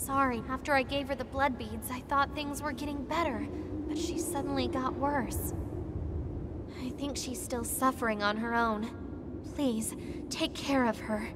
sorry. After I gave her the blood beads, I thought things were getting better, but she suddenly got worse. I think she's still suffering on her own. Please, take care of her.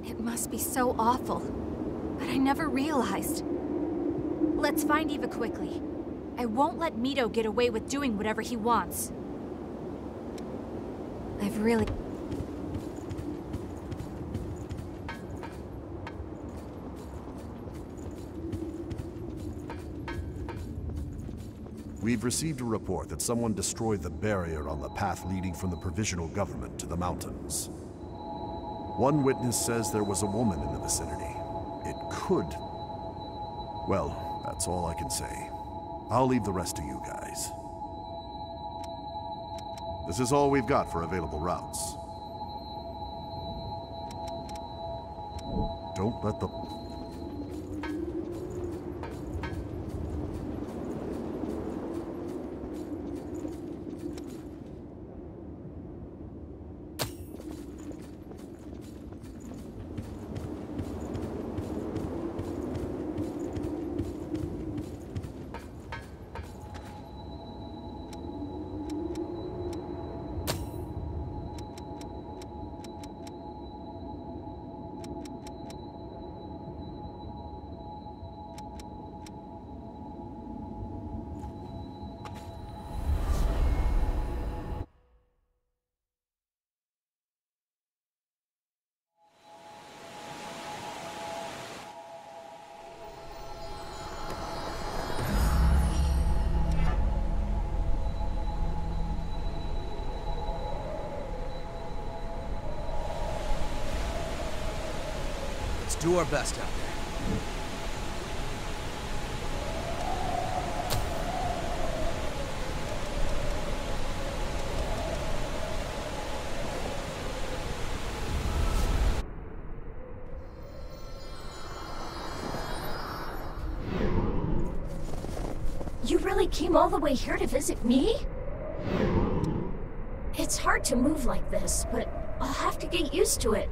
It must be so awful, but I never realized. Let's find Eva quickly. I won't let Mito get away with doing whatever he wants. I've really... We've received a report that someone destroyed the barrier on the path leading from the provisional government to the mountains. One witness says there was a woman in the vicinity. It could... Well, that's all I can say. I'll leave the rest to you guys. This is all we've got for available routes. Don't let the... Do our best out there. You really came all the way here to visit me? It's hard to move like this, but I'll have to get used to it.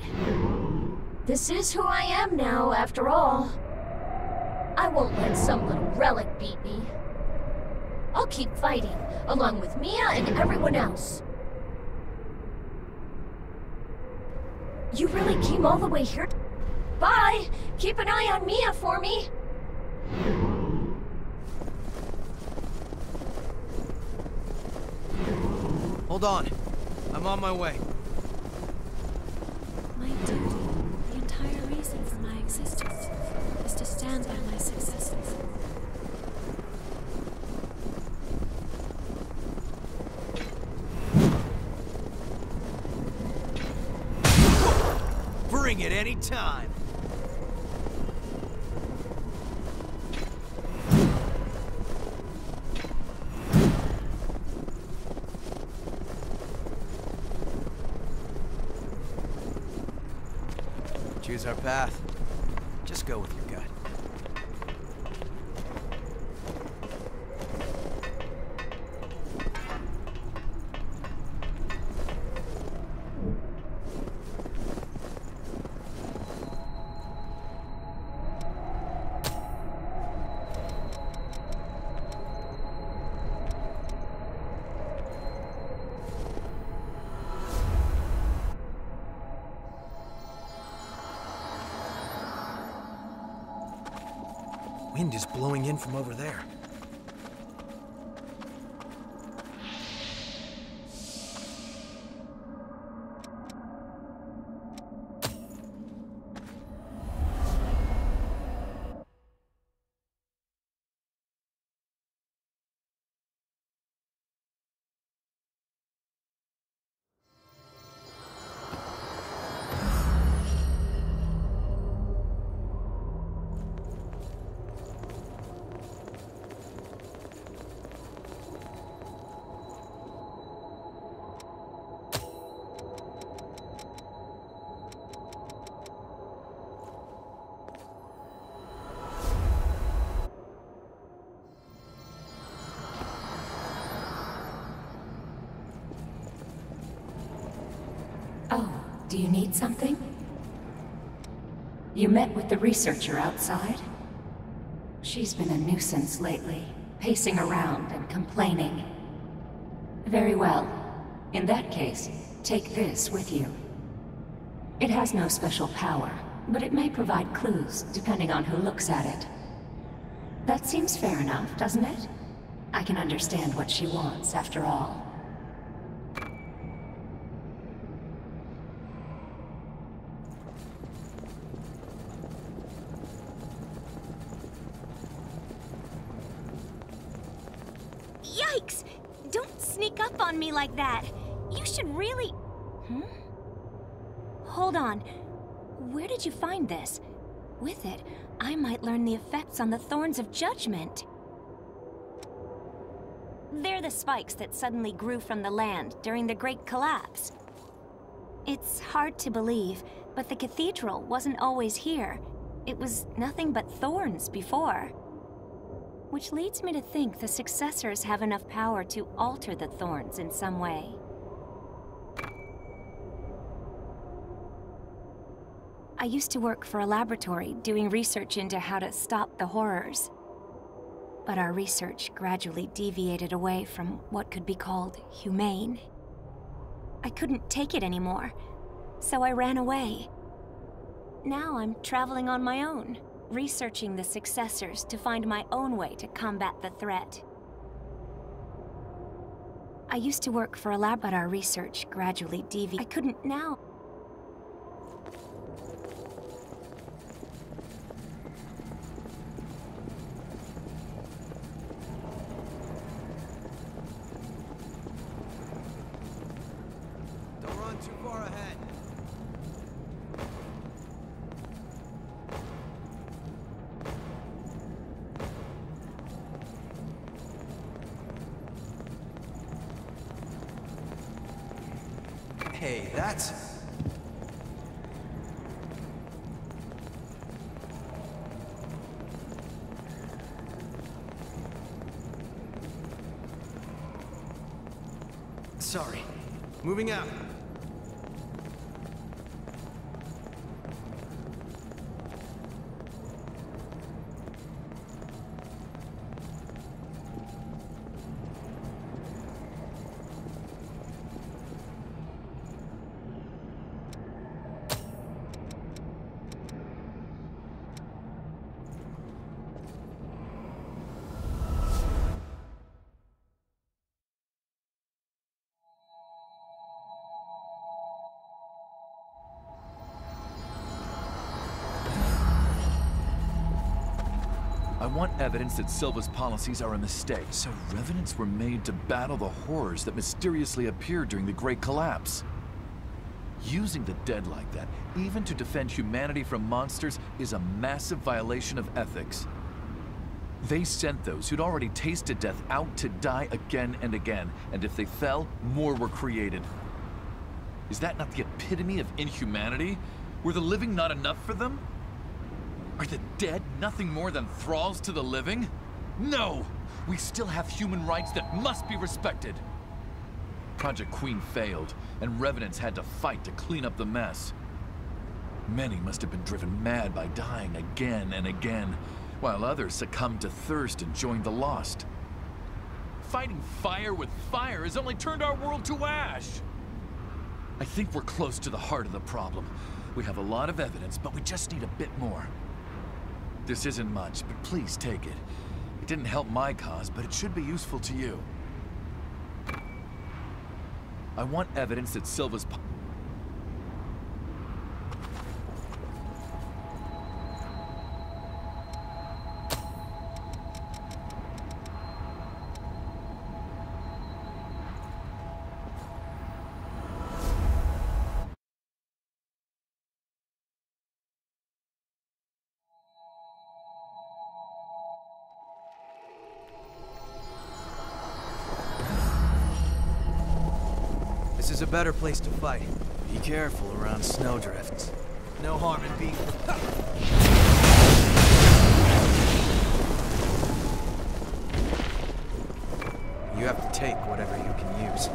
This is who I am now, after all. I won't let some little relic beat me. I'll keep fighting, along with Mia and everyone else. You really came all the way here? Bye! Keep an eye on Mia for me! Hold on. I'm on my way. My duty, the entire reason for my existence, is to stand by my successors. Bring it any time. Choose our path. Just go with your gut. Wind is blowing in from over there. Do you need something? You met with the researcher outside? She's been a nuisance lately, pacing around and complaining. Very well. In that case, take this with you. It has no special power, but it may provide clues, depending on who looks at it. That seems fair enough, doesn't it? I can understand what she wants, after all. Yikes! Don't sneak up on me like that. You should really... Hold on. Where did you find this? With it, I might learn the effects on the Thorns of Judgment. They're the spikes that suddenly grew from the land during the Great Collapse. It's hard to believe, but the cathedral wasn't always here. It was nothing but thorns before. Which leads me to think the successors have enough power to alter the thorns in some way. I used to work for a laboratory doing research into how to stop the horrors. But our research gradually deviated away from what could be called humane. I couldn't take it anymore, so I ran away. Now I'm traveling on my own, researching the successors to find my own way to combat the threat. I used to work for a lab, but our research gradually deviated. I couldn't now. Too far ahead. Hey, that's... Sorry. Moving out. I want evidence that Silva's policies are a mistake. So revenants were made to battle the horrors that mysteriously appeared during the Great Collapse. Using the dead like that, even to defend humanity from monsters, is a massive violation of ethics. They sent those who'd already tasted death out to die again and again, and if they fell, more were created. Is that not the epitome of inhumanity? Were the living not enough for them? Are the dead nothing more than thralls to the living? No! We still have human rights that must be respected. Project Queen failed, and revenants had to fight to clean up the mess. Many must have been driven mad by dying again and again, while others succumbed to thirst and joined the lost. Fighting fire with fire has only turned our world to ash! I think we're close to the heart of the problem. We have a lot of evidence, but we just need a bit more. This isn't much, but please take it. It didn't help my cause, but it should be useful to you. I want evidence that Silva's... This is a better place to fight. Be careful around snowdrifts. No harm in being... You have to take whatever you can use.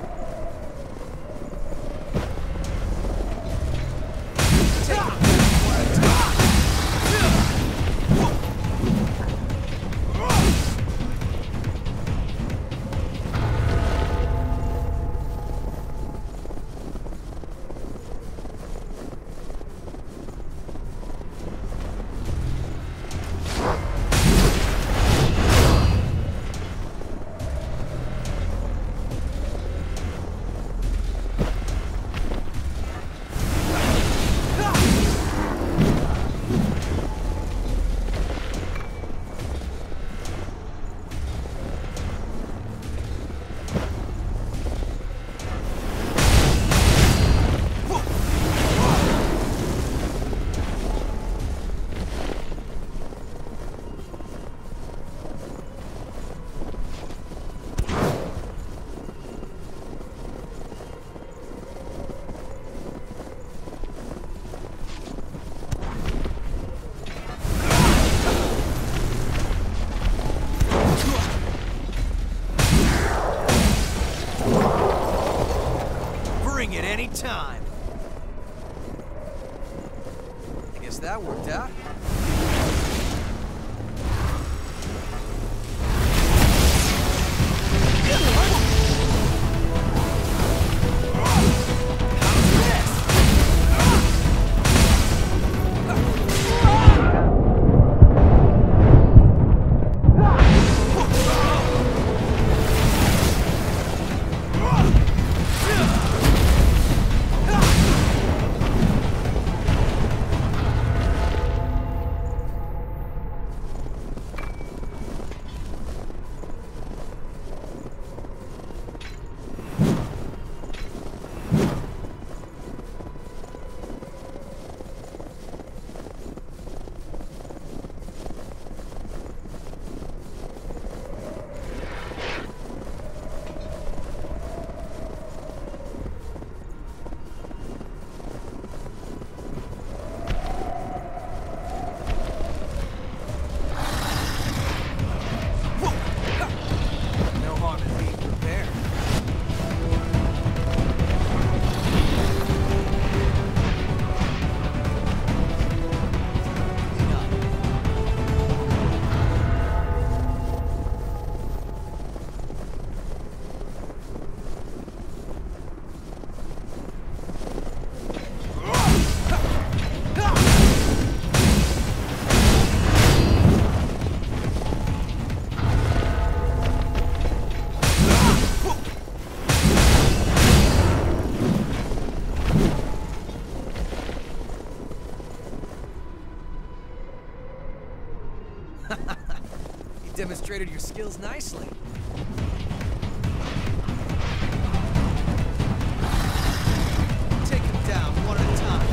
You demonstrated your skills nicely. Take them down one at a time.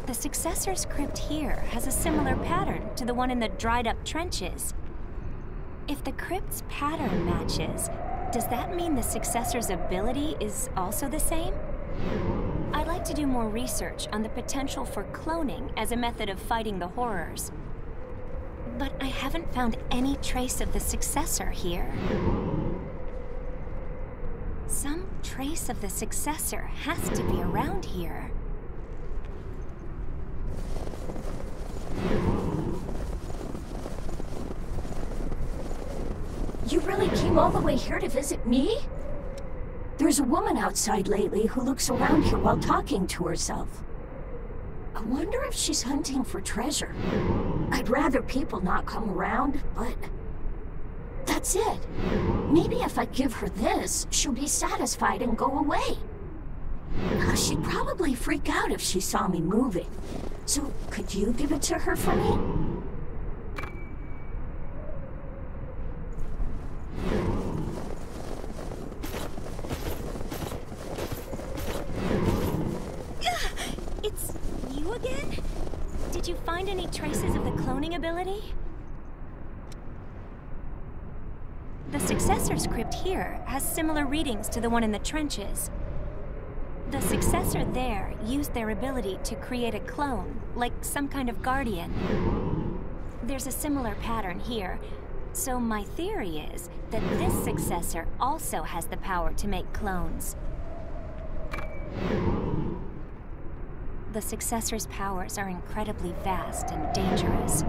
The Successor's crypt here has a similar pattern to the one in the dried-up trenches. If the crypt's pattern matches, does that mean the Successor's ability is also the same? I'd like to do more research on the potential for cloning as a method of fighting the horrors. But I haven't found any trace of the Successor here. Some trace of the Successor has to be around here. You really came all the way here to visit me? There's a woman outside lately who looks around here while talking to herself. I wonder if she's hunting for treasure. I'd rather people not come around, but that's it. Maybe if I give her this, she'll be satisfied and go away. She'd probably freak out if she saw me moving. So, could you give it to her for me? It's you again? Did you find any traces of the cloning ability? The Successor's crypt here has similar readings to the one in the trenches. The Successor there used their ability to create a clone, like some kind of guardian. There's a similar pattern here, so my theory is that this Successor also has the power to make clones. The Successor's powers are incredibly vast and dangerous.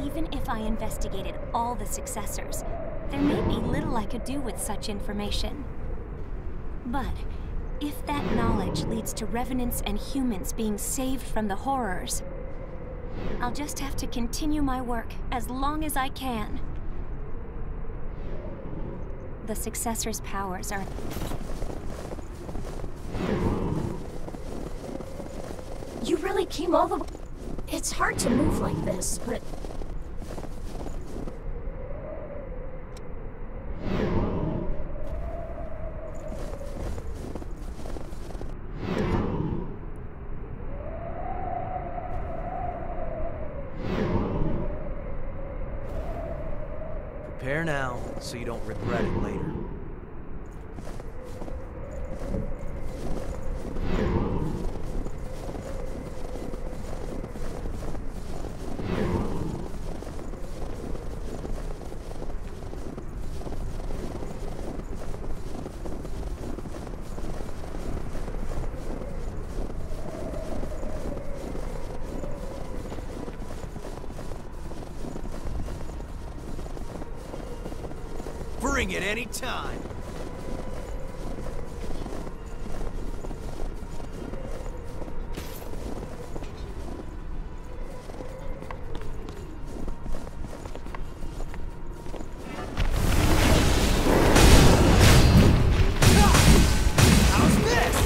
Even if I investigated all the Successors, there may be little I could do with such information. But if that knowledge leads to revenants and humans being saved from the horrors, I'll just have to continue my work as long as I can. The Successor's powers are... You really came all the way... It's hard to move like this, but... Prepare now, so you don't regret it later. Bring it any time. How's this?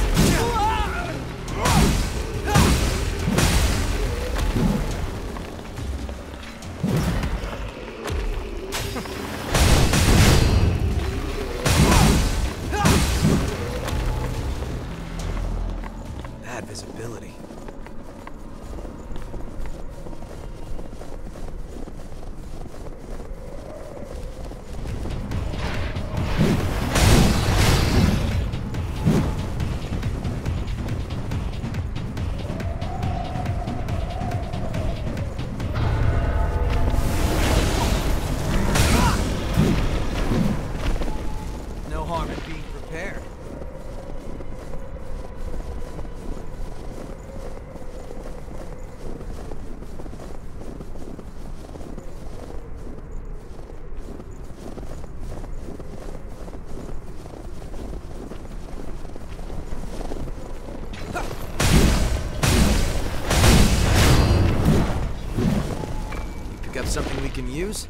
we can use?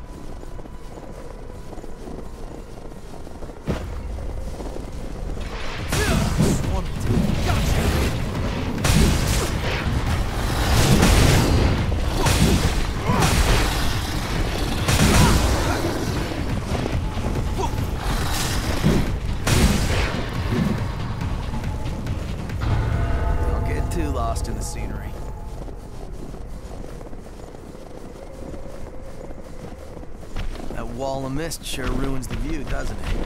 Don't get too lost in the scenery. That wall of mist sure ruins the view, doesn't it?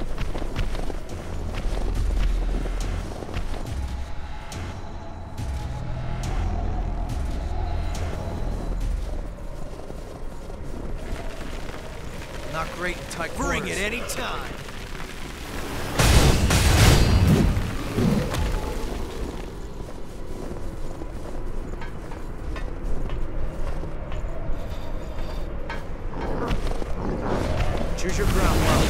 Not great in tight quarters. Bring it any time. Choose your ground well.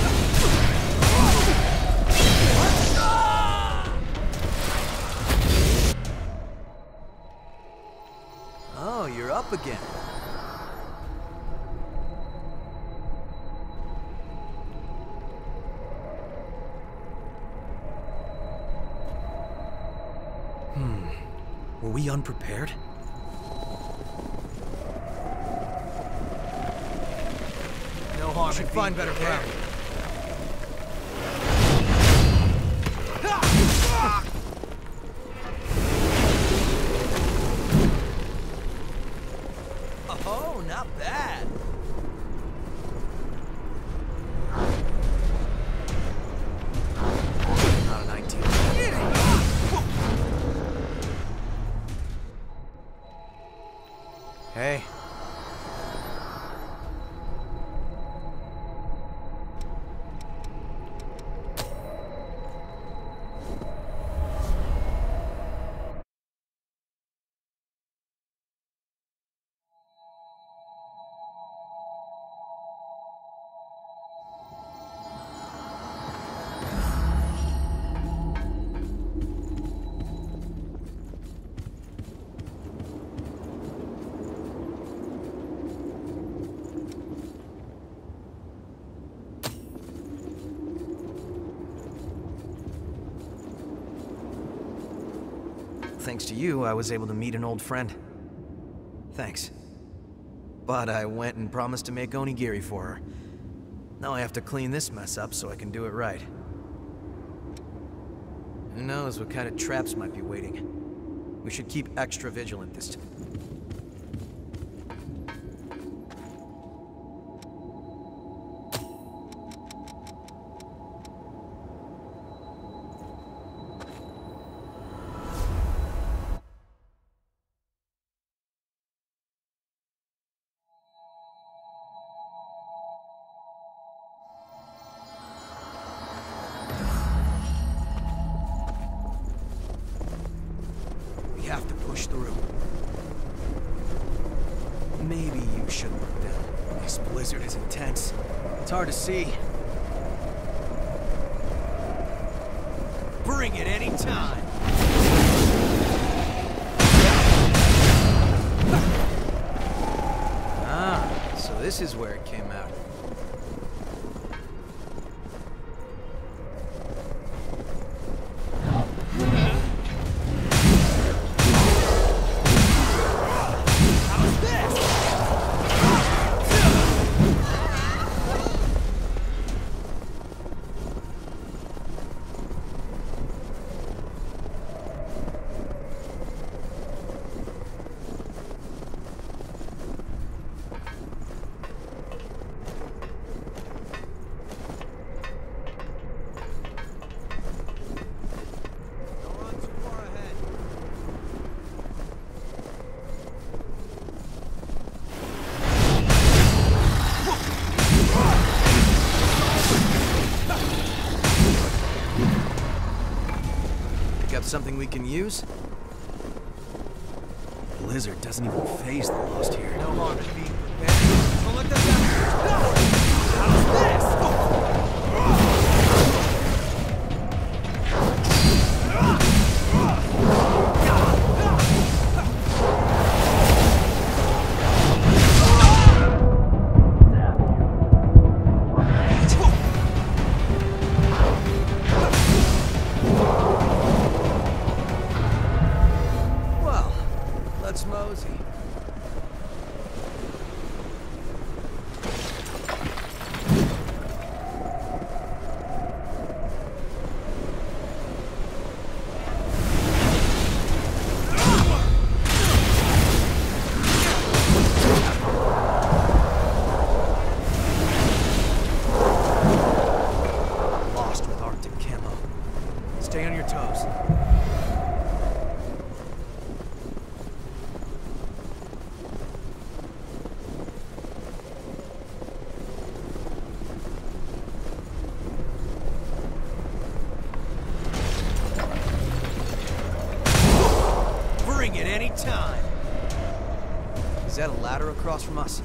Oh, you're up again. Were we unprepared? No harm. Should find better ground. Oh, not bad. Not a 19. Hey. Thanks to you, I was able to meet an old friend. Thanks. But I went and promised to make onigiri for her. Now I have to clean this mess up so I can do it right. Who knows what kind of traps might be waiting. We should keep extra vigilant this time. We have to push through. Maybe you should look down. This blizzard is intense. It's hard to see. Bring it any time. Ah, so this is where it came out. Something we can use? Blizzard doesn't even phase the Lost here. No harm in being prepared. Don't let them down. How's this? Is that a ladder across from us?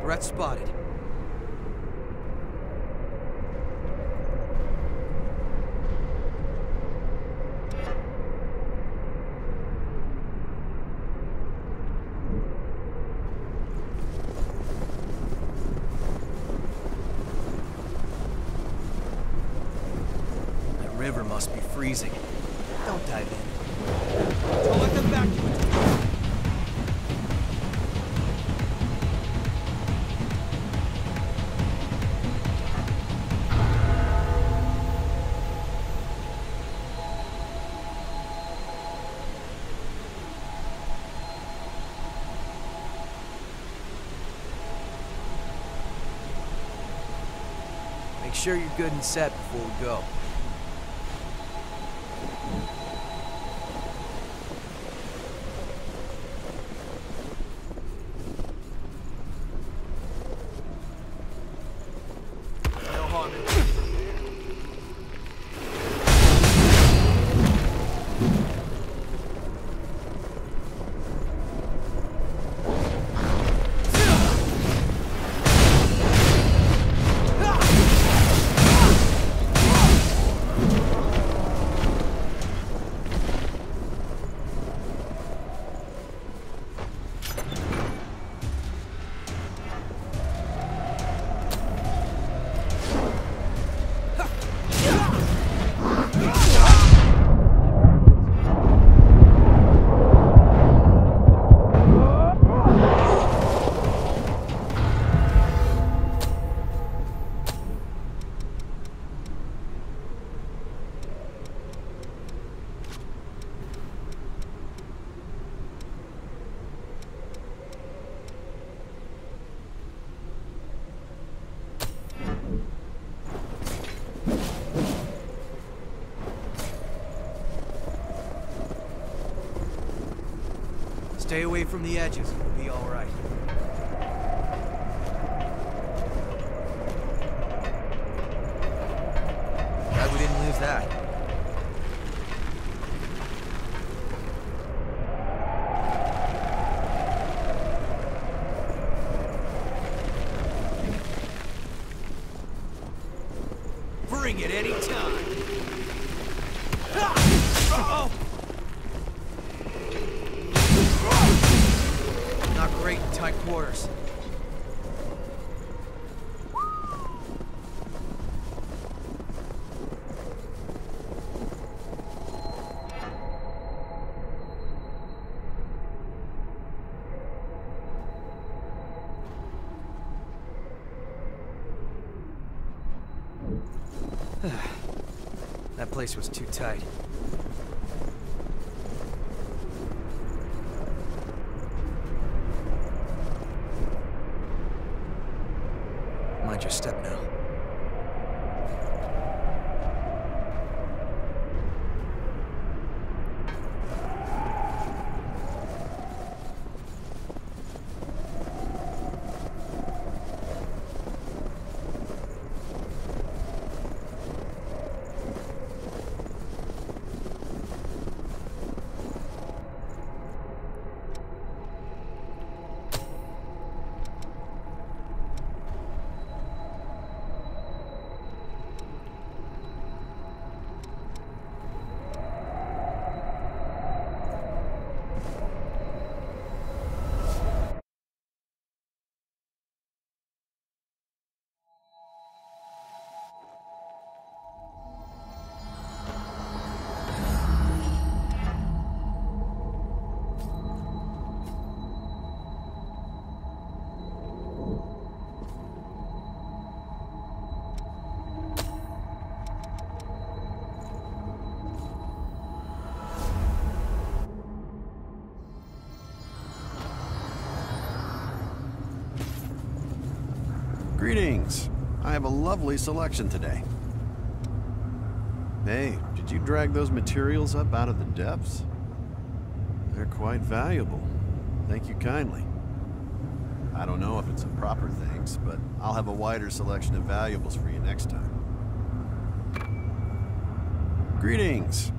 Threat spotted. That river must be freezing. Don't dive in. Don't let them back to it. Make sure you're good and set before we go. No harm in it. Stay away from the edges. We'll be all right. Glad we didn't lose that. Bring it anytime. Uh-oh! Not great in tight quarters. That place was too tight. Mind your step now. Greetings. I have a lovely selection today. Hey, did you drag those materials up out of the depths? They're quite valuable. Thank you kindly. I don't know if it's a proper thanks, but I'll have a wider selection of valuables for you next time. Greetings.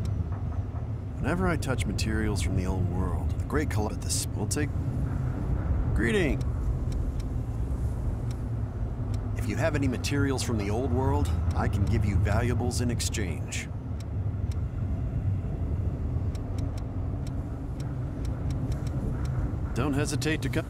Whenever I touch materials from the old world, the Great Collapse will take... Greeting! If you have any materials from the old world, I can give you valuables in exchange. Don't hesitate to come.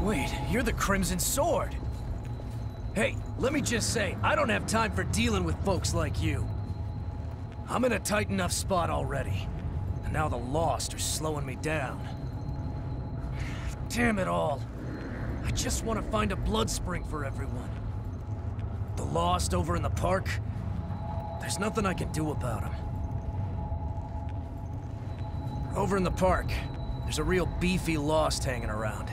Wait, you're the Crimson Sword! Hey, let me just say, I don't have time for dealing with folks like you. I'm in a tight enough spot already, and now the Lost are slowing me down. Damn it all. I just want to find a blood spring for everyone. The Lost over in the park, there's nothing I can do about them. Over in the park, there's a real beefy Lost hanging around.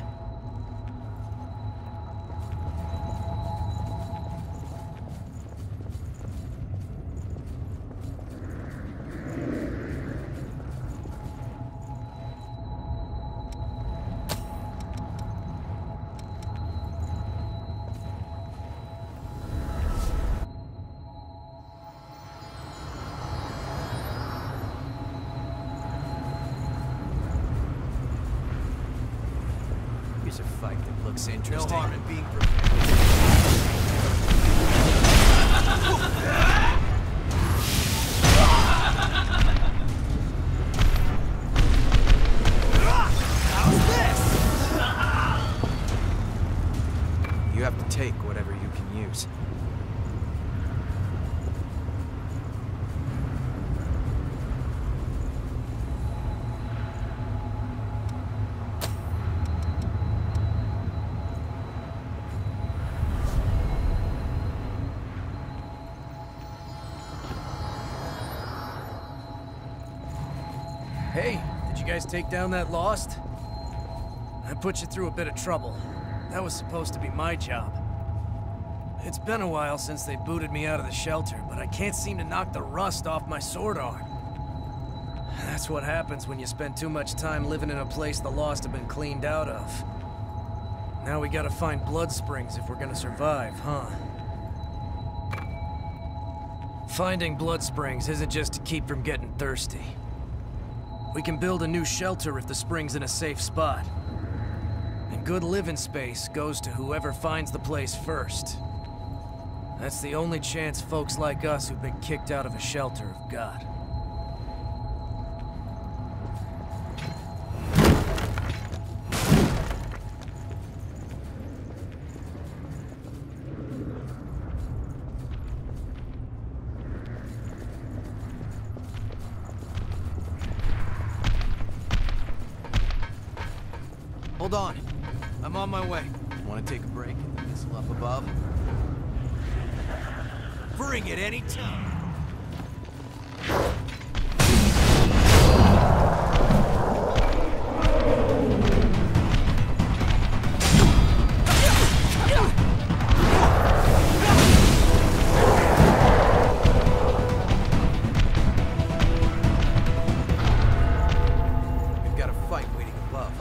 Here's a fight that looks interesting. No harm in being How's this? You have to take whatever you can use. Hey, did you guys take down that Lost? I put you through a bit of trouble. That was supposed to be my job. It's been a while since they booted me out of the shelter, but I can't seem to knock the rust off my sword arm. That's what happens when you spend too much time living in a place the Lost have been cleaned out of. Now we gotta find blood springs if we're gonna survive, huh? Finding blood springs isn't just to keep from getting thirsty. We can build a new shelter if the spring's in a safe spot. And good living space goes to whoever finds the place first. That's the only chance folks like us who've been kicked out of a shelter have got. Hold on. I'm on my way. Want to take a break and the missile up above? Bring it any time. We've got a fight waiting above.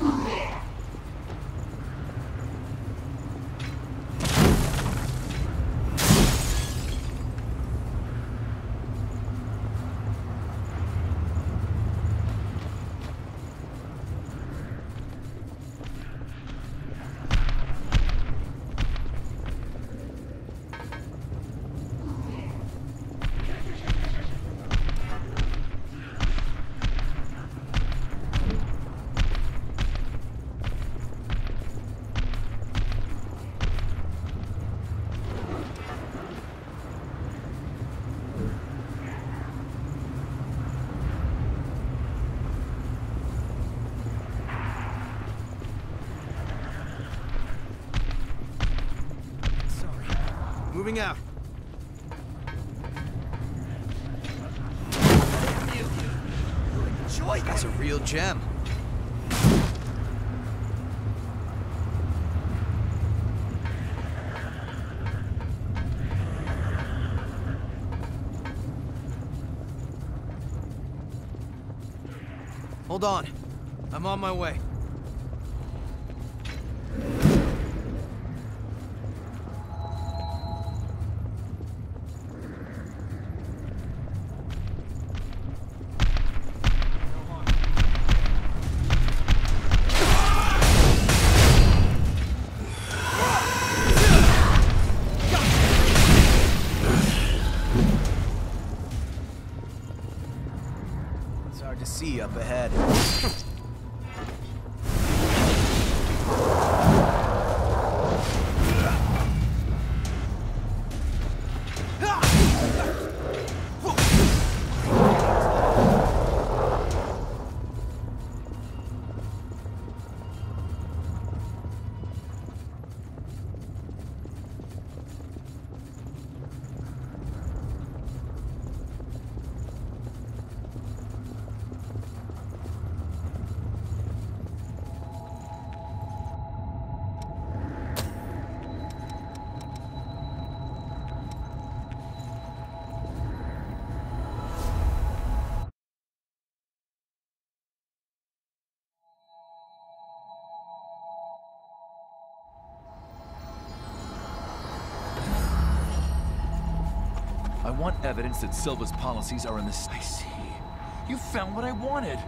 Moving out. That's a real gem. Hold on. I'm on my way. It's hard to see up ahead. I want evidence that Silva's policies are in the... I see. You found what I wanted.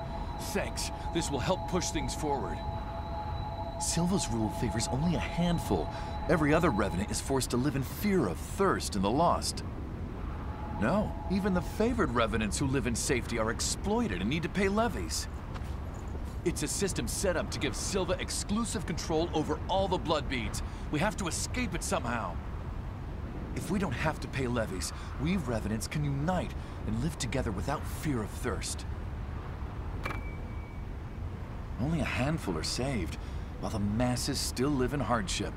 Thanks. This will help push things forward. Silva's rule favors only a handful. Every other revenant is forced to live in fear of thirst and the lost. No, even the favored revenants who live in safety are exploited and need to pay levies. It's a system set up to give Silva exclusive control over all the blood beads. We have to escape it somehow. If we don't have to pay levies, we revenants can unite and live together without fear of thirst. Only a handful are saved, while the masses still live in hardship.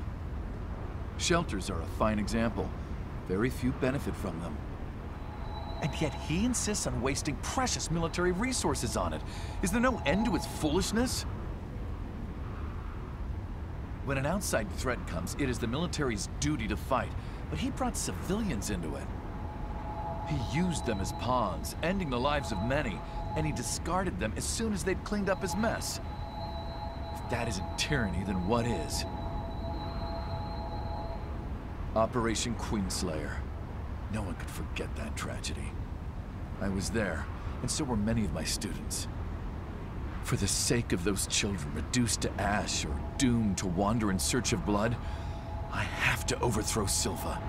Shelters are a fine example. Very few benefit from them. And yet he insists on wasting precious military resources on it. Is there no end to his foolishness? When an outside threat comes, it is the military's duty to fight, but he brought civilians into it. He used them as pawns, ending the lives of many, and he discarded them as soon as they'd cleaned up his mess. If that isn't tyranny, then what is? Operation Queenslayer. No one could forget that tragedy. I was there, and so were many of my students. For the sake of those children reduced to ash or doomed to wander in search of blood, I have to overthrow Silva.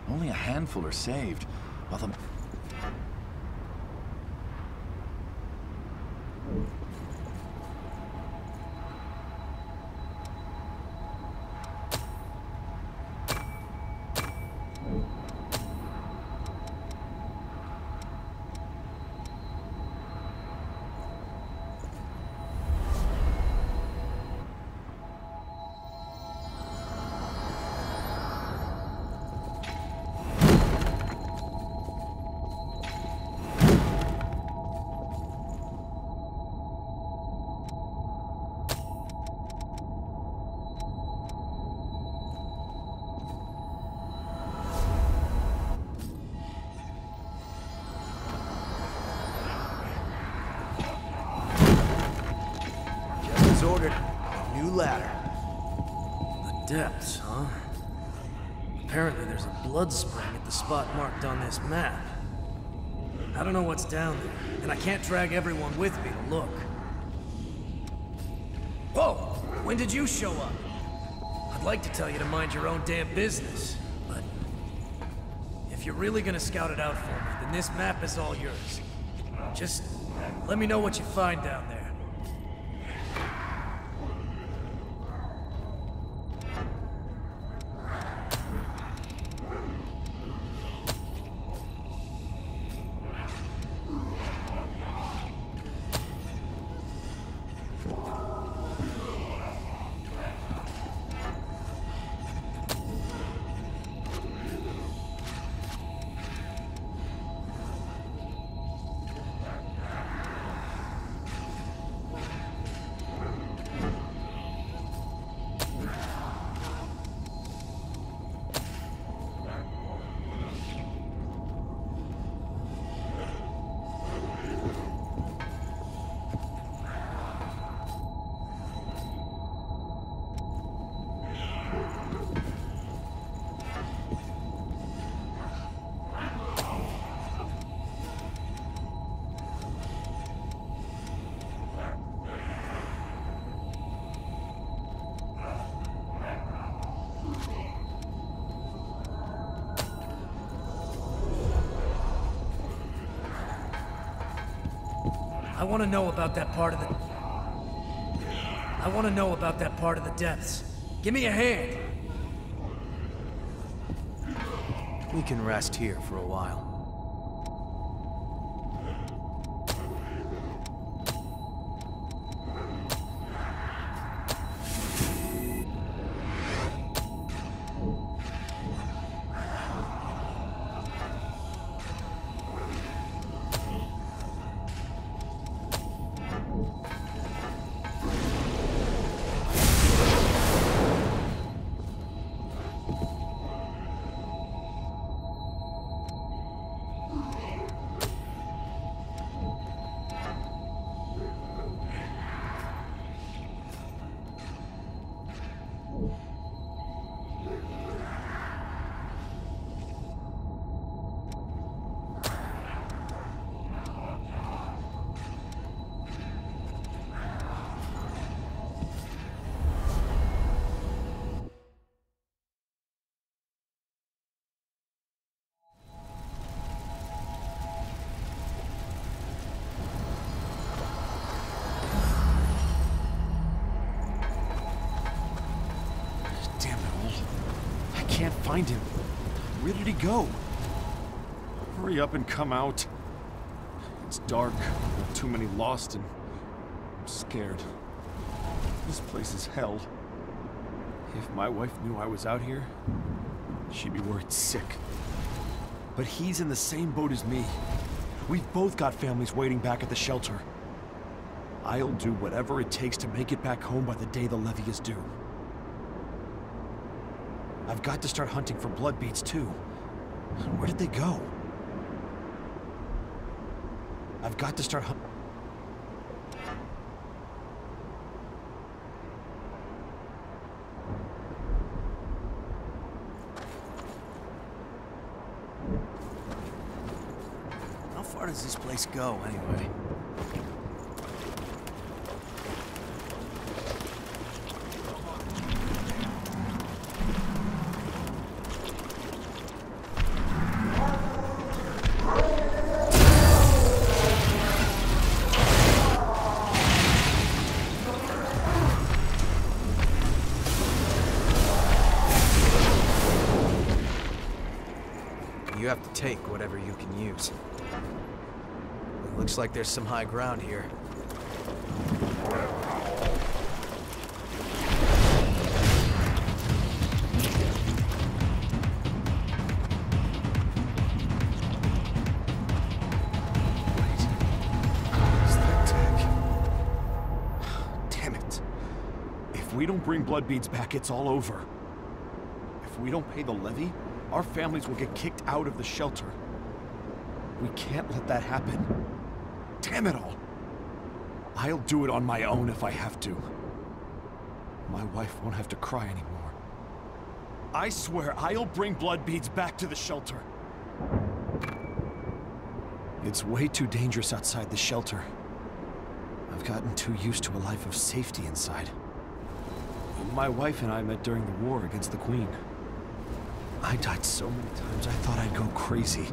Only a handful are saved, while the... Ordered a new ladder. The depths, huh? Apparently there's a blood spring at the spot marked on this map. I don't know what's down there, and I can't drag everyone with me to look. Whoa! When did you show up? I'd like to tell you to mind your own damn business, but... if you're really gonna scout it out for me, then this map is all yours. Just let me know what you find down there. I want to know about that part of the... I want to know about that part of the depths. Give me a hand! We can rest here for a while. Can't find him. Where did he go? Hurry up and come out. It's dark. There are too many lost and I'm scared. This place is hell. If my wife knew I was out here, she'd be worried sick. But he's in the same boat as me. We've both got families waiting back at the shelter. I'll do whatever it takes to make it back home by the day the levy is due. I've got to start hunting for blood beads, too. Where did they go? I've got to start How far does this place go, anyway? You have to take whatever you can use. It looks like there's some high ground here. Wait. Is that tech? Damn it. If we don't bring blood beads back, it's all over. If we don't pay the levy, our families will get kicked out of the shelter. We can't let that happen. Damn it all! I'll do it on my own if I have to. My wife won't have to cry anymore. I swear I'll bring blood beads back to the shelter. It's way too dangerous outside the shelter. I've gotten too used to a life of safety inside. My wife and I met during the war against the Queen. I died so many times I thought I'd go crazy.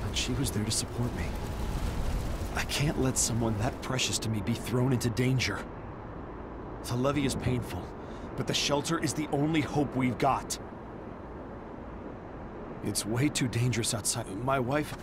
But she was there to support me. I can't let someone that precious to me be thrown into danger. The levy is painful, but the shelter is the only hope we've got. It's way too dangerous outside. My wife...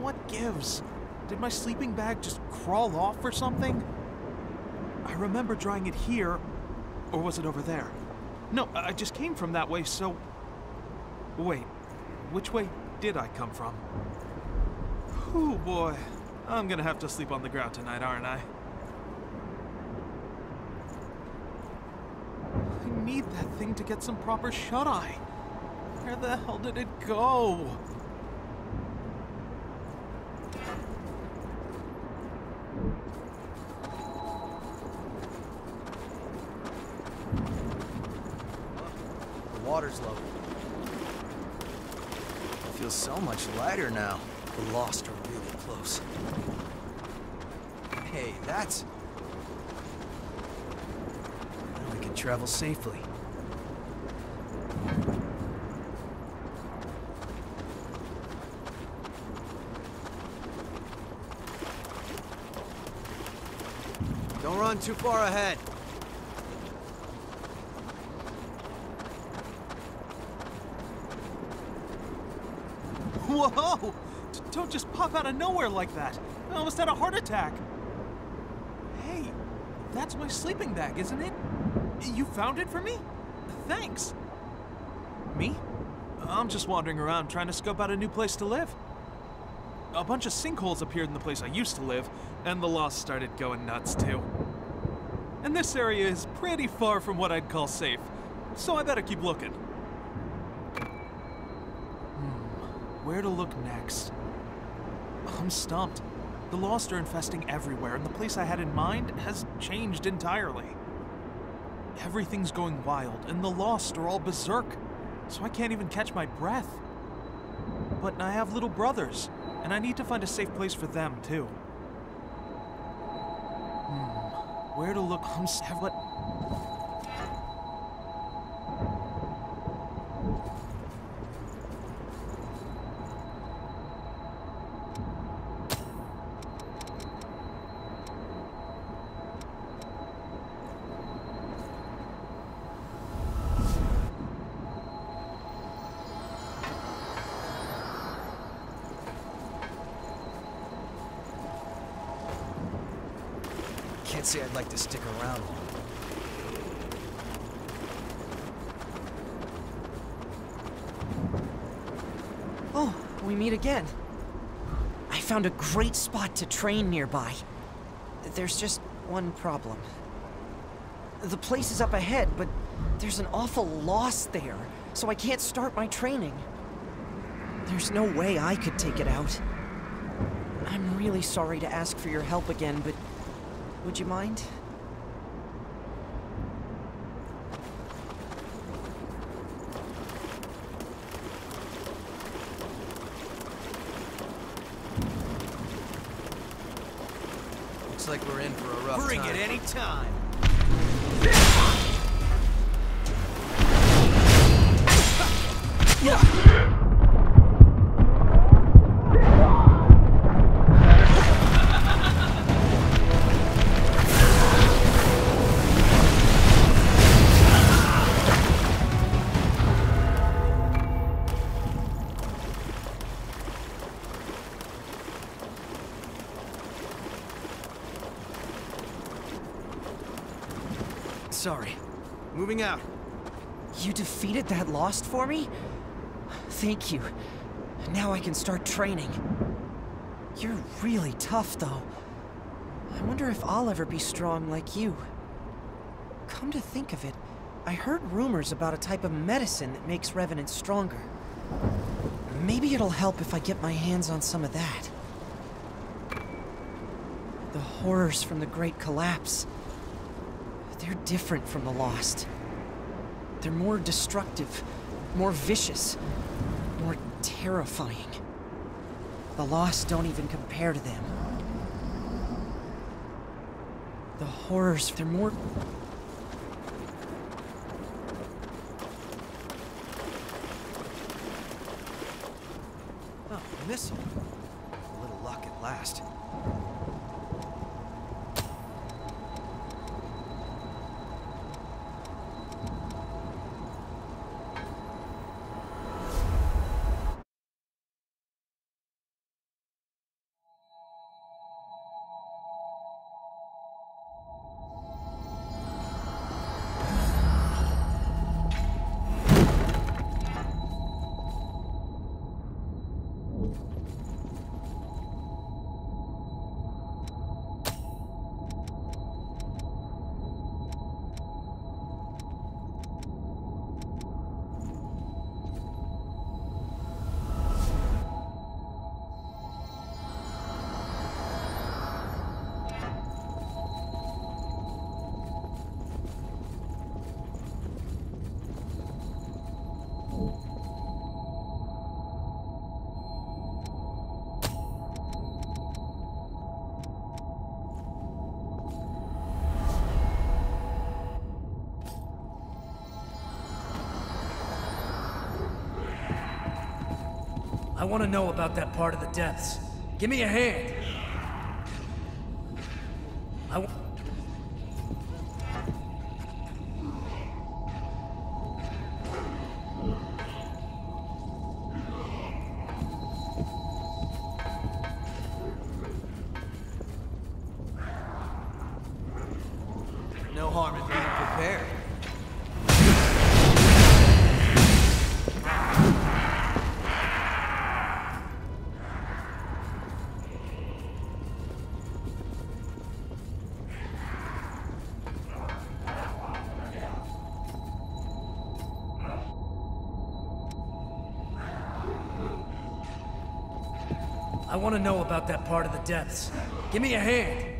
What gives? Did my sleeping bag just crawl off or something? I remember drying it here, or was it over there? No, I just came from that way, so... Wait, which way did I come from? Oh boy, I'm gonna have to sleep on the ground tonight, aren't I? I need that thing to get some proper shut-eye. Where the hell did it go? water's low. I feel so much lighter now. The Lost are really close. Hey, that's... Now we can travel safely. Don't run too far ahead. Whoa! Don't just pop out of nowhere like that. I almost had a heart attack. Hey, that's my sleeping bag, isn't it? You found it for me? Thanks. Me? I'm just wandering around trying to scope out a new place to live. A bunch of sinkholes appeared in the place I used to live, and the Lost started going nuts too. And this area is pretty far from what I'd call safe, so I better keep looking. Where to look next? I'm stumped. The Lost are infesting everywhere, and the place I had in mind has changed entirely. Everything's going wild, and the Lost are all berserk, so I can't even catch my breath. But I have little brothers, and I need to find a safe place for them, too. Where to look? What? Can't say I'd like to stick around. Oh, we meet again. I found a great spot to train nearby. There's just one problem. The place is up ahead, but there's an awful loss there, so I can't start my training. There's no way I could take it out. I'm really sorry to ask for your help again, but would you mind? Looks like we're in for a rough time. Bring it any time. Sorry. Moving out. You defeated that Lost for me? Thank you. Now I can start training. You're really tough, though. I wonder if I'll ever be strong like you. Come to think of it, I heard rumors about a type of medicine that makes Revenants stronger. Maybe it'll help if I get my hands on some of that. The horrors from the Great Collapse. They're different from the Lost. They're more destructive, more vicious, more terrifying. The Lost don't even compare to them. The horrors, they're more... Oh, a missile. A little luck at last. I want to know about that part of the depths. Give me a hand. No harm in being prepared. I want to know about that part of the depths. Give me a hand.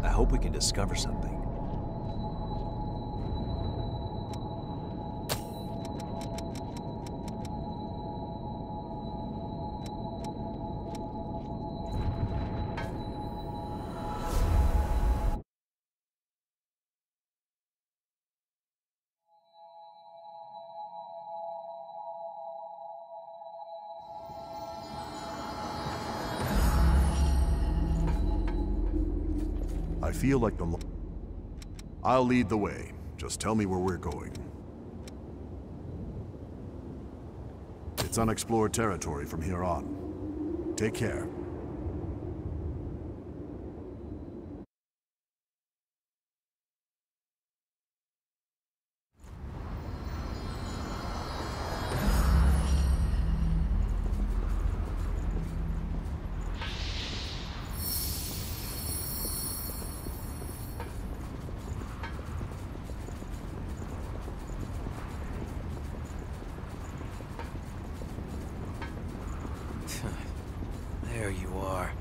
I hope we can discover something. I feel like I'll lead the way. Just tell me where we're going. It's unexplored territory from here on. Take care. There you are.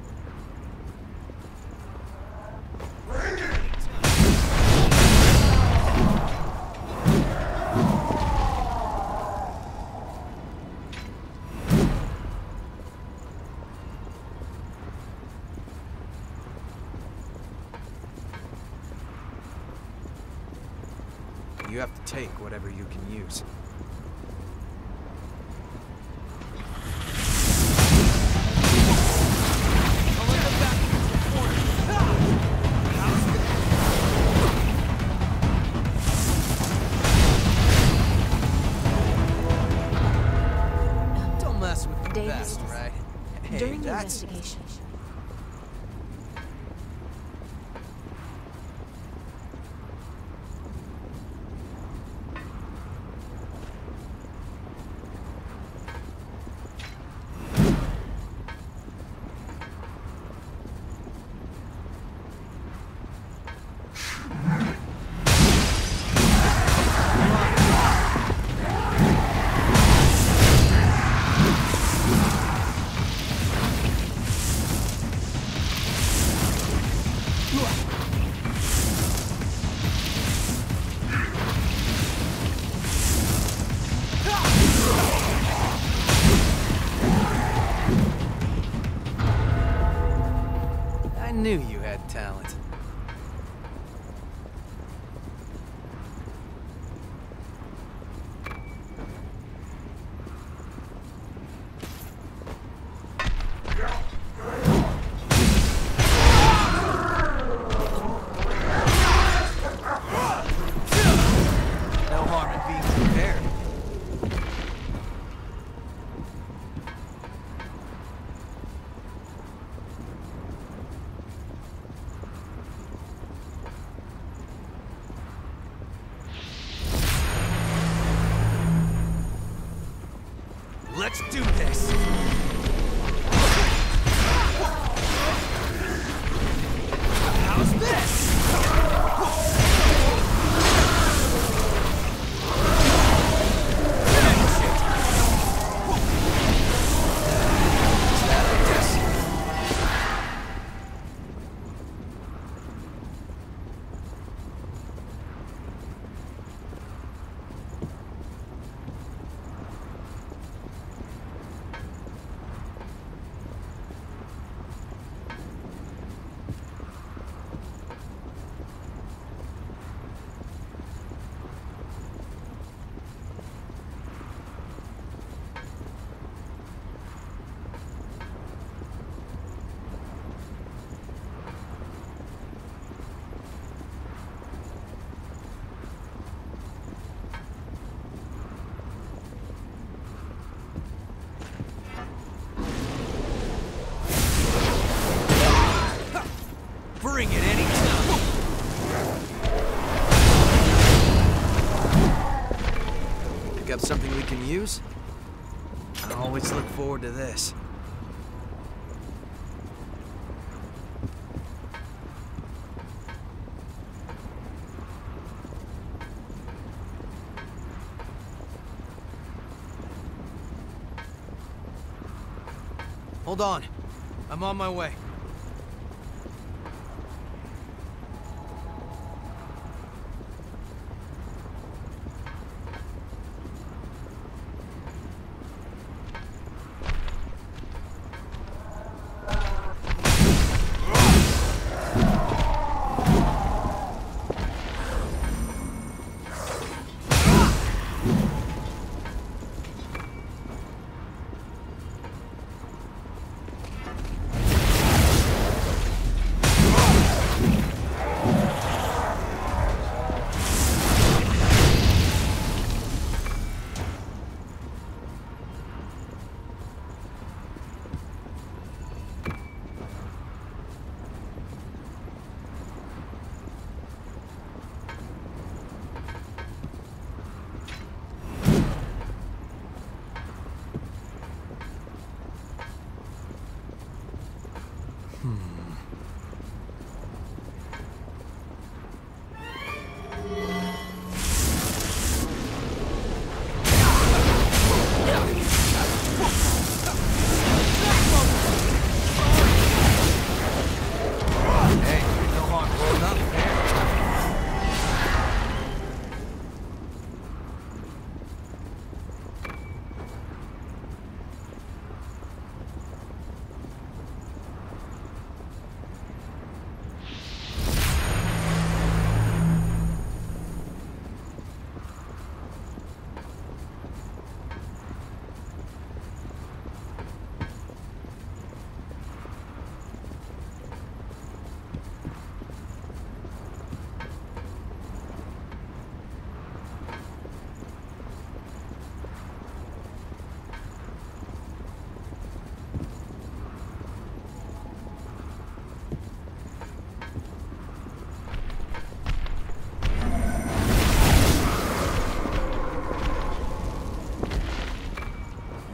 You have to take whatever you can use. Best, right? Hey, During the investigation, I knew you had talent. Let's do this! How's this? Bring it anytime. Pick up something we can use? I always look forward to this. Hold on. I'm on my way.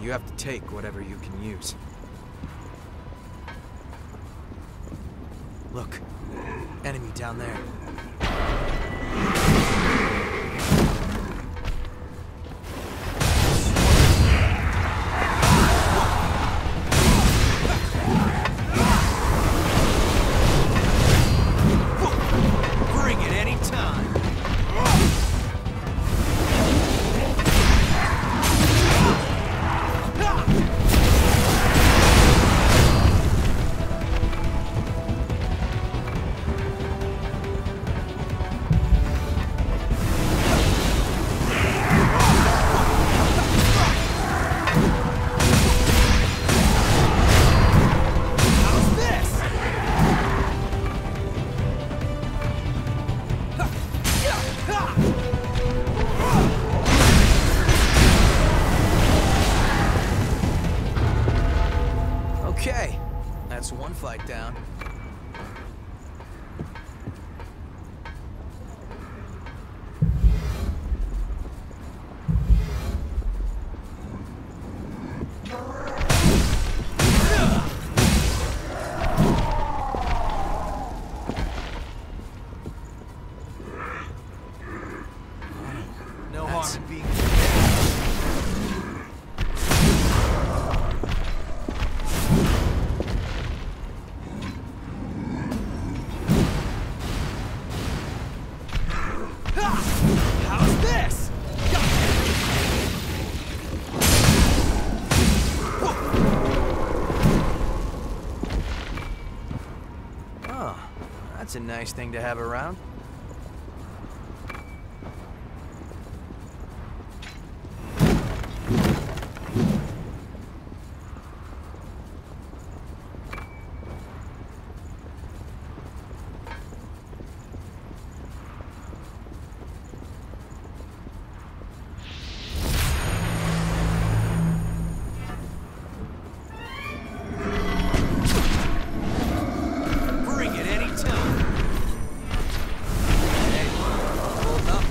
You have to take whatever you can use. Look, enemy down there. Bring it anytime. chance. How's this? Oh, that's a nice thing to have around. Bring it anytime. Hey, hold up.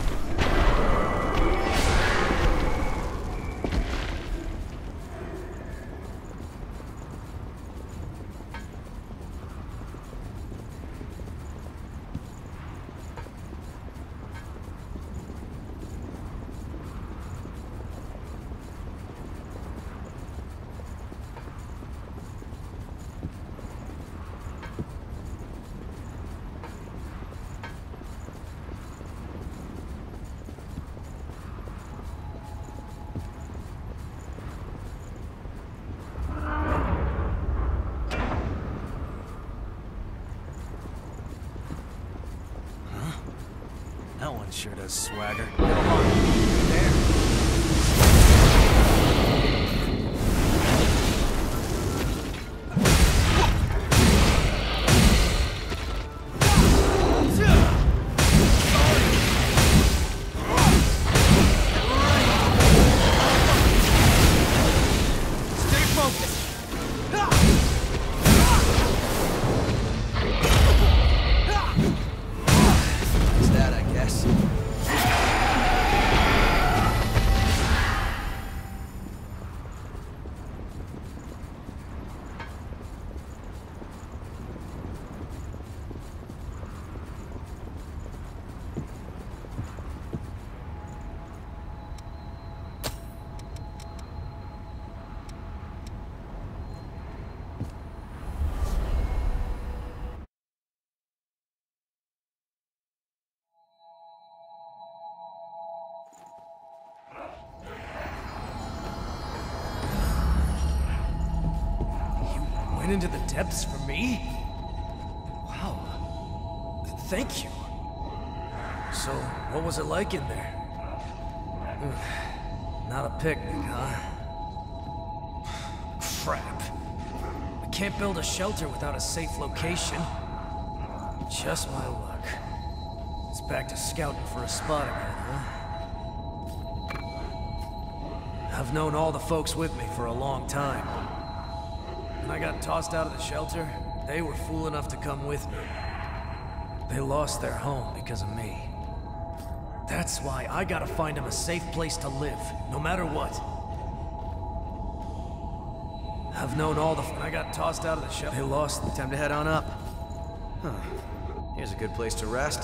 That one sure does swagger. Stay focused. Is that, I guess. Went into the depths for me? Wow. Thank you. So, what was it like in there? Not a picnic, huh? Crap. I can't build a shelter without a safe location. Just my luck. It's back to scouting for a spot again, huh? I've known all the folks with me for a long time. When I got tossed out of the shelter, they were fool enough to come with me. They lost their home because of me. That's why I gotta find them a safe place to live, no matter what. I've known all the when I got tossed out of the shelter, they lost. Time to head on up. Huh. Here's a good place to rest.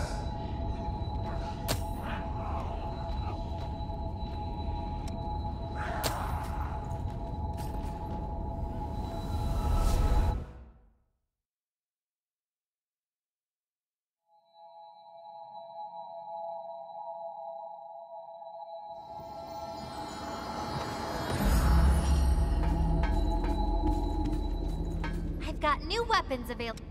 I've got new weapons available.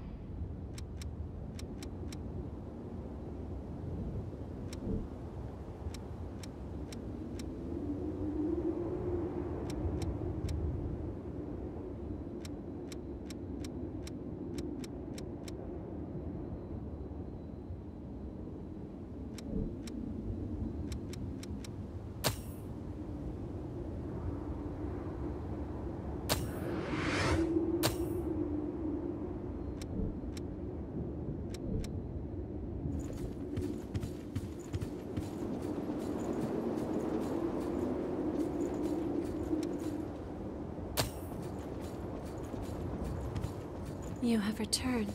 You have returned.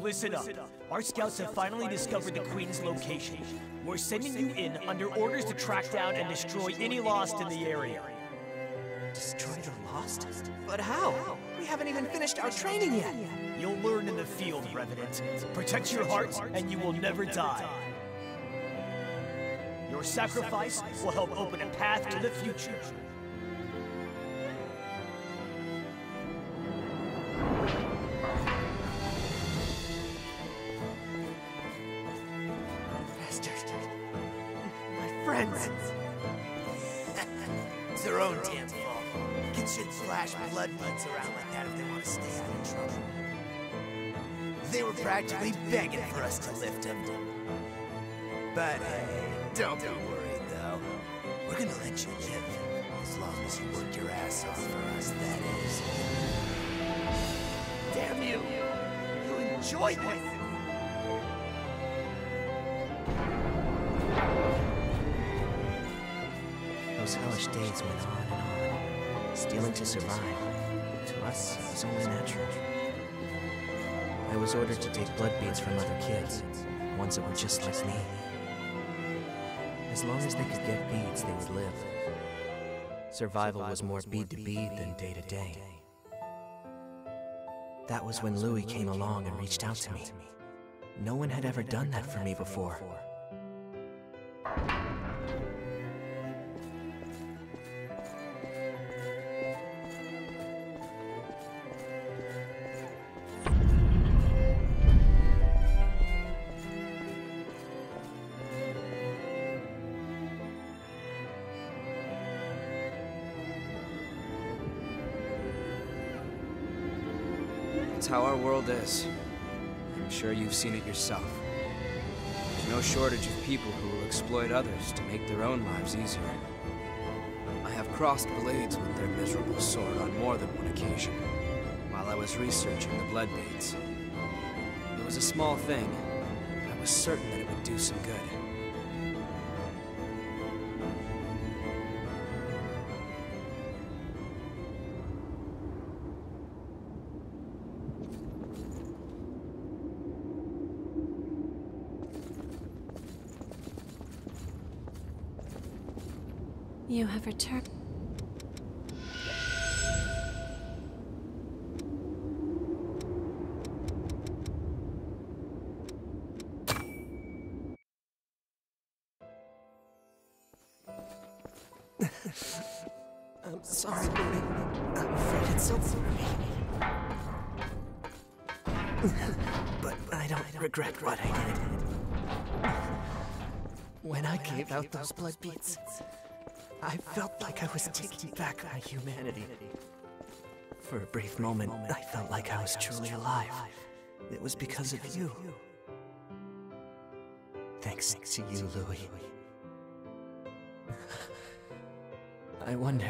Listen up. Our scouts have finally discovered the Queen's location. We're sending you in under orders to track down and destroy any Lost in the area. Destroy the Lost? But how? We haven't even finished our training yet. You'll learn in the field, Revenant. Protect your hearts, and you will never die. Your sacrifice will help open a path to the future. Friends. It's their own damn fault. Kids should flash blood beads around like that if they want to stay out of trouble. They were practically begging for us to lift them. But don't be worried, though. We're gonna let you live. As long as you work your ass off for us, that is. Damn you! You enjoy this! Those hellish days went on and on. Stealing to survive, to us, was only natural. I was ordered to take blood beads from other kids, ones that were just like me. As long as they could get beads, they would live. Survival was more bead to bead than day to day. That was when Louis came along and reached out to me. No one had ever done that for me before. It's how our world is. I'm sure you've seen it yourself. There's no shortage of people who will exploit others to make their own lives easier. I have crossed blades with their miserable sort on more than one occasion, while I was researching the blood beads. It was a small thing, but I was certain that it would do some good. You have returned. I'm sorry, Louis. I'm afraid it's over for me. But I don't regret what I did. When I gave out those blood beads, I felt like I was taking back my humanity. For a brief moment, I felt like I was truly alive. It was because of you. Thanks to you, Louis. I wonder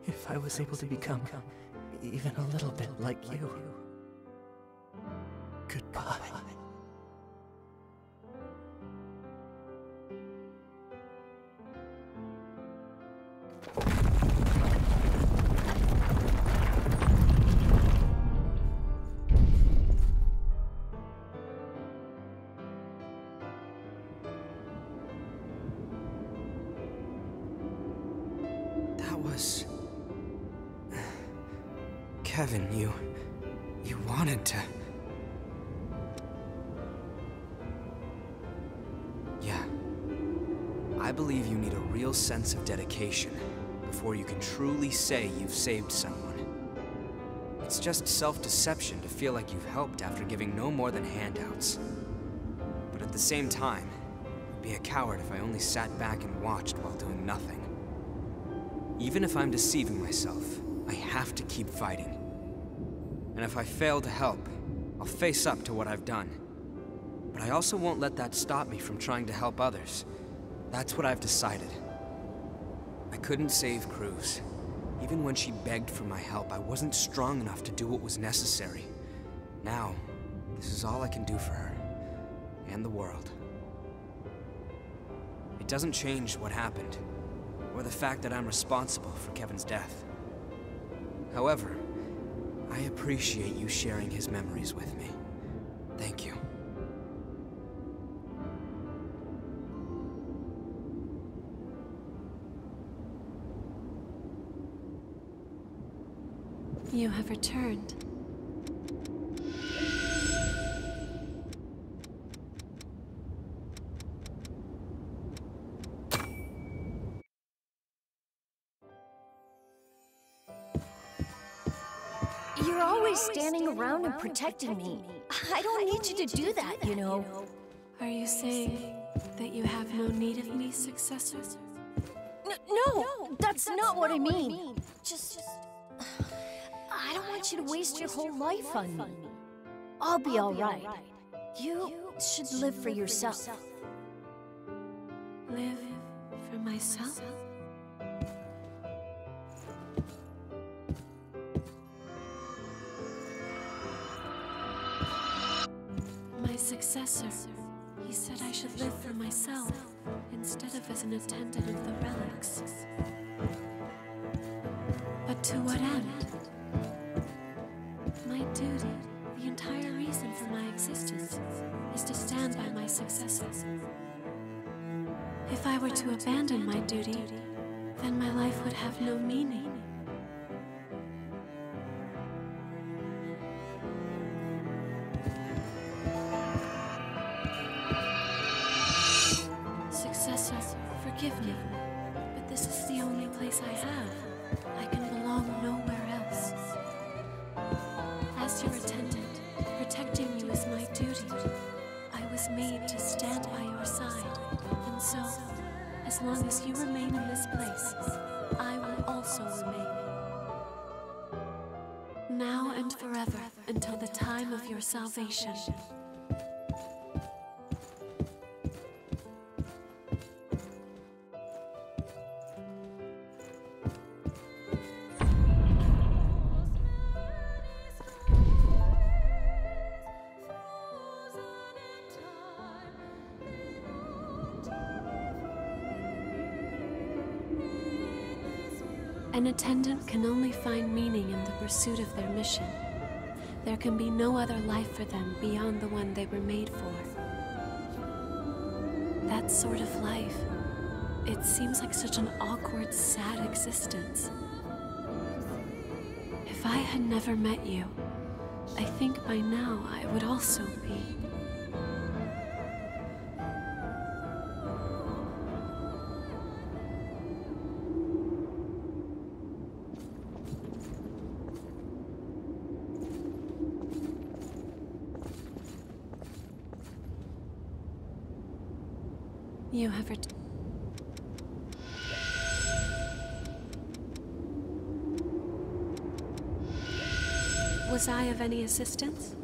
if I was able to become even a little bit like you. Goodbye. Kevin, you wanted to... Yeah. I believe you need a real sense of dedication before you can truly say you've saved someone. It's just self-deception to feel like you've helped after giving no more than handouts. But at the same time, I'd be a coward if I only sat back and watched while doing nothing. Even if I'm deceiving myself, I have to keep fighting. And if I fail to help, I'll face up to what I've done. But I also won't let that stop me from trying to help others. That's what I've decided. I couldn't save Cruz. Even when she begged for my help, I wasn't strong enough to do what was necessary. Now, this is all I can do for her. And the world. It doesn't change what happened, or the fact that I'm responsible for Kevin's death. However, I appreciate you sharing his memories with me. You have returned. You're always standing around and protecting me. I don't need you to do that, you know. Are you saying that you have no need of me, successor? No, that's not what I mean. Just... I don't want you to waste your whole life on me. I'll be alright. You should live for yourself. Live for myself? My successor, he said I should live for myself, instead of as an attendant of the relics. But to what end? My duty, the entire reason for my existence, is to stand by my successor. If I were to abandon my duty, then my life would have no meaning. Successor, forgive me, but this is the only place I have. I can belong nowhere else. As your attendant, protecting you is my duty. I was made to stand by your side, and so, as long as you remain in this place, I will also remain. Now and forever, until the time of your salvation. An attendant can only find meaning in the pursuit of their mission. There can be no other life for them beyond the one they were made for. That sort of life, it seems like such an awkward, sad existence. If I had never met you, I think by now I would also be. You have Was I of any assistance?